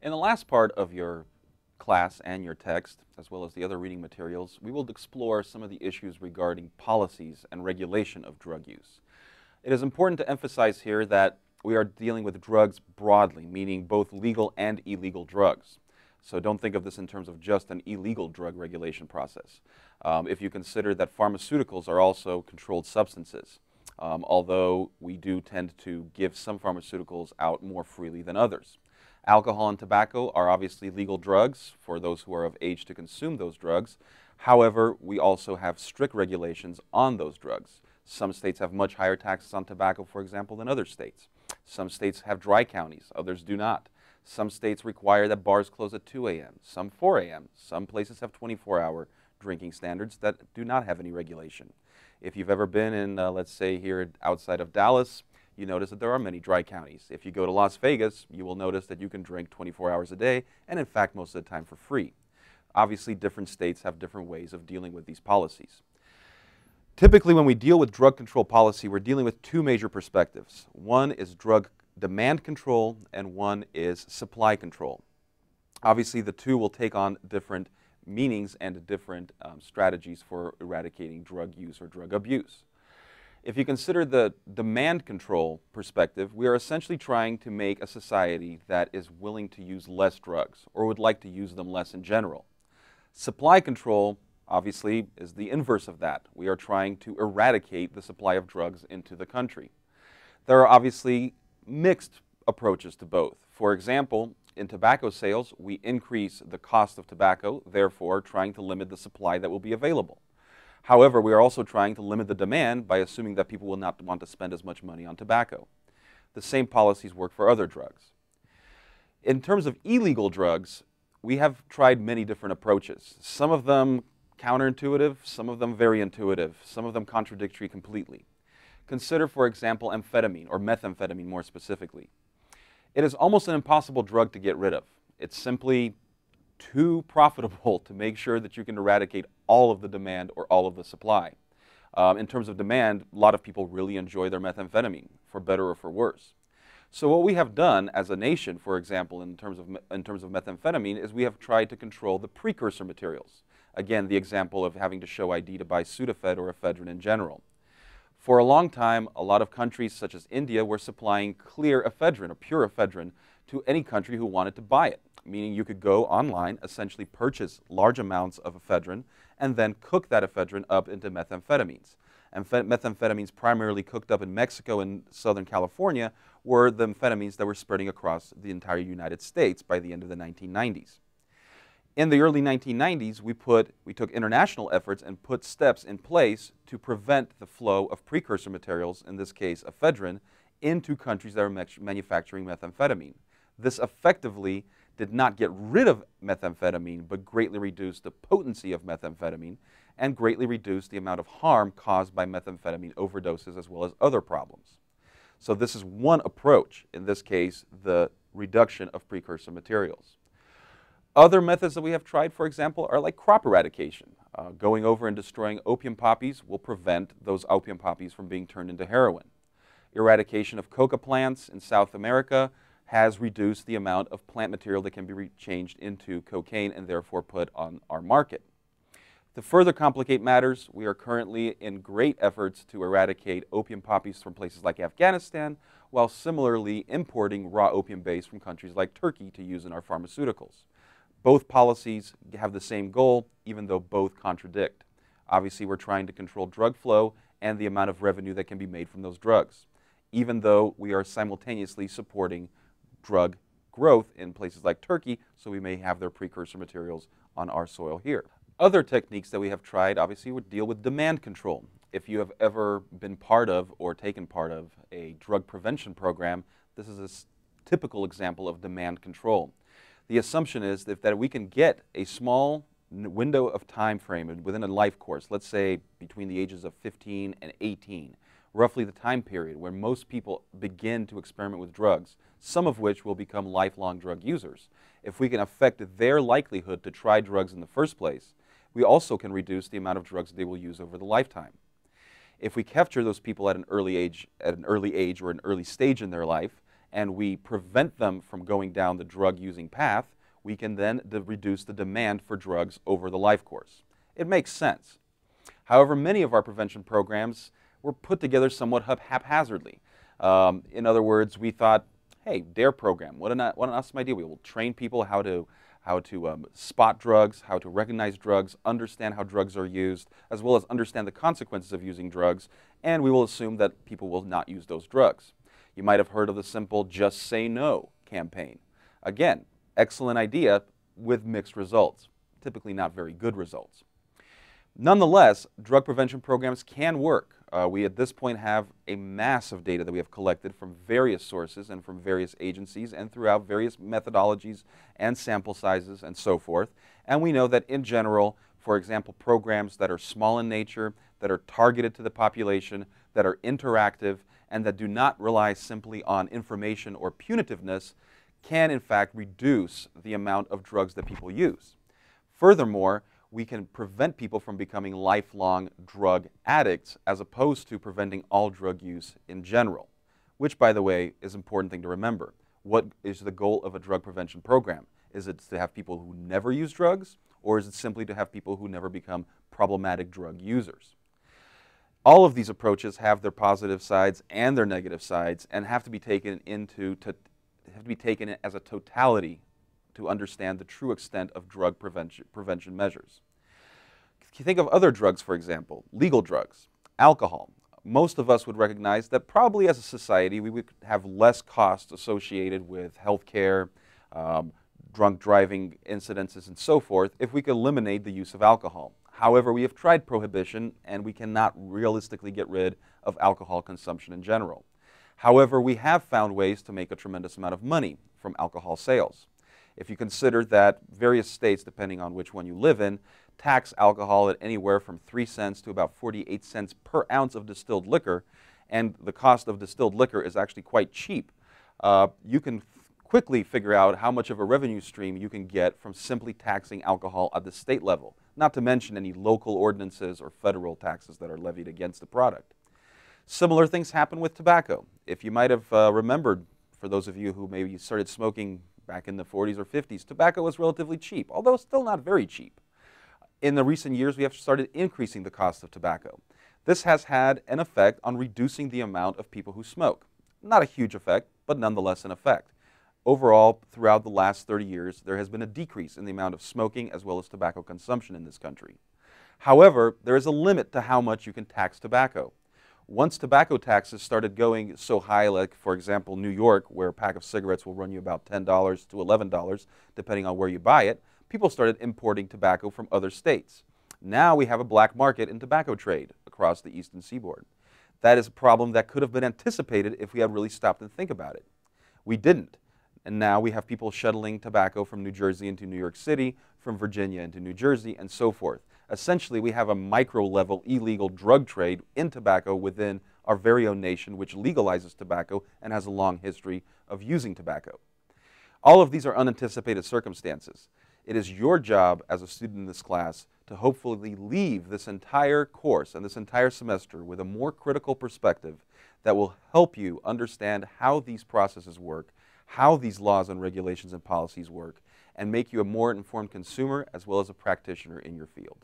In the last part of your class and your text, as well as the other reading materials, we will explore some of the issues regarding policies and regulation of drug use. It is important to emphasize here that we are dealing with drugs broadly, meaning both legal and illegal drugs. So don't think of this in terms of just an illegal drug regulation process. If you consider that pharmaceuticals are also controlled substances, although we do tend to give some pharmaceuticals out more freely than others. Alcohol and tobacco are obviously legal drugs for those who are of age to consume those drugs. However, we also have strict regulations on those drugs. Some states have much higher taxes on tobacco, for example, than other states. Some states have dry counties, others do not. Some states require that bars close at 2 a.m., some 4 a.m. Some places have 24-hour drinking standards that do not have any regulation. If you've ever been in, let's say, here outside of Dallas, you notice that there are many dry counties. If you go to Las Vegas, you will notice that you can drink 24 hours a day, and in fact, most of the time for free. Obviously, different states have different ways of dealing with these policies. Typically, when we deal with drug control policy, we're dealing with two major perspectives. One is drug demand control, and one is supply control. Obviously, the two will take on different meanings and different strategies for eradicating drug use or drug abuse. If you consider the demand control perspective, we are essentially trying to make a society that is willing to use less drugs or would like to use them less in general. Supply control, obviously, is the inverse of that. We are trying to eradicate the supply of drugs into the country. There are obviously mixed approaches to both. For example, in tobacco sales, we increase the cost of tobacco, therefore trying to limit the supply that will be available. However, we are also trying to limit the demand by assuming that people will not want to spend as much money on tobacco. The same policies work for other drugs. In terms of illegal drugs, we have tried many different approaches. Some of them counterintuitive, some of them very intuitive, some of them contradictory completely. Consider, for example, amphetamine, or methamphetamine more specifically. It is almost an impossible drug to get rid of. It's simply too profitable to make sure that you can eradicate all of the demand or all of the supply. In terms of demand, a lot of people really enjoy their methamphetamine, for better or for worse. So what we have done as a nation, for example, in terms of methamphetamine, is we have tried to control the precursor materials. Again, the example of having to show ID to buy Sudafed or ephedrine in general. For a long time, a lot of countries such as India were supplying clear ephedrine or pure ephedrine to any country who wanted to buy it, meaning you could go online, essentially purchase large amounts of ephedrine, and then cook that ephedrine up into methamphetamines. And methamphetamines primarily cooked up in Mexico and Southern California were the amphetamines that were spreading across the entire United States by the end of the 1990s. In the early 1990s, we took international efforts and put steps in place to prevent the flow of precursor materials, in this case ephedrine, into countries that are manufacturing methamphetamine. This effectively did not get rid of methamphetamine, but greatly reduced the potency of methamphetamine and greatly reduced the amount of harm caused by methamphetamine overdoses as well as other problems. So this is one approach, in this case, the reduction of precursor materials. Other methods that we have tried, for example, are like crop eradication. Going over and destroying opium poppies will prevent those opium poppies from being turned into heroin. Eradication of coca plants in South America has reduced the amount of plant material that can be changed into cocaine and therefore put on our market. To further complicate matters, we are currently in great efforts to eradicate opium poppies from places like Afghanistan, while similarly importing raw opium base from countries like Turkey to use in our pharmaceuticals. Both policies have the same goal, even though both contradict. Obviously, we're trying to control drug flow and the amount of revenue that can be made from those drugs, even though we are simultaneously supporting drug growth in places like Turkey, so we may have their precursor materials on our soil here. Other techniques that we have tried, obviously, would deal with demand control. If you have ever been part of or taken part of a drug prevention program, this is a typical example of demand control. The assumption is that we can get a small window of time frame within a life course, let's say between the ages of 15 and 18, roughly the time period where most people begin to experiment with drugs, some of which will become lifelong drug users. If we can affect their likelihood to try drugs in the first place, we also can reduce the amount of drugs they will use over the lifetime. If we capture those people at an early age or an early stage in their life, and we prevent them from going down the drug-using path, we can then reduce the demand for drugs over the life course. It makes sense. However, many of our prevention programs were put together somewhat haphazardly. In other words, we thought, hey, DARE program, what an awesome idea. We will train people how to spot drugs, how to recognize drugs, understand how drugs are used, as well as understand the consequences of using drugs, and we will assume that people will not use those drugs. You might have heard of the simple "just say no" campaign. Again, excellent idea with mixed results, typically not very good results. Nonetheless, drug prevention programs can work. We at this point have a mass of data that we have collected from various sources and from various agencies and throughout various methodologies and sample sizes and so forth. And we know that in general, for example, programs that are small in nature, that are targeted to the population, that are interactive, and that do not rely simply on information or punitiveness can in fact reduce the amount of drugs that people use. Furthermore, we can prevent people from becoming lifelong drug addicts as opposed to preventing all drug use in general, which, by the way, is an important thing to remember. What is the goal of a drug prevention program? Is it to have people who never use drugs, or is it simply to have people who never become problematic drug users? All of these approaches have their positive sides and their negative sides and have to be taken as a totality to understand the true extent of drug prevention measures. If you think of other drugs, for example, legal drugs, alcohol, most of us would recognize that probably as a society we would have less costs associated with health care, drunk driving incidences, and so forth if we could eliminate the use of alcohol. However, we have tried prohibition and we cannot realistically get rid of alcohol consumption in general. However, we have found ways to make a tremendous amount of money from alcohol sales. If you consider that various states, depending on which one you live in, tax alcohol at anywhere from 3 cents to about 48 cents per ounce of distilled liquor, and the cost of distilled liquor is actually quite cheap, you can quickly figure out how much of a revenue stream you can get from simply taxing alcohol at the state level, not to mention any local ordinances or federal taxes that are levied against the product. Similar things happen with tobacco. If you might have remembered, for those of you who maybe started smoking back in the 40s or 50s, tobacco was relatively cheap, although still not very cheap. In the recent years, we have started increasing the cost of tobacco. This has had an effect on reducing the amount of people who smoke. Not a huge effect, but nonetheless an effect. Overall, throughout the last 30 years, there has been a decrease in the amount of smoking as well as tobacco consumption in this country. However, there is a limit to how much you can tax tobacco. Once tobacco taxes started going so high, like, for example, New York, where a pack of cigarettes will run you about $10 to $11, depending on where you buy it, people started importing tobacco from other states. Now we have a black market in tobacco trade across the eastern seaboard. That is a problem that could have been anticipated if we had really stopped and think about it. We didn't. And now we have people shuttling tobacco from New Jersey into New York City, from Virginia into New Jersey, and so forth. Essentially, we have a micro-level illegal drug trade in tobacco within our very own nation, which legalizes tobacco and has a long history of using tobacco. All of these are unanticipated circumstances. It is your job as a student in this class to hopefully leave this entire course and this entire semester with a more critical perspective that will help you understand how these processes work, how these laws and regulations and policies work, and make you a more informed consumer as well as a practitioner in your field.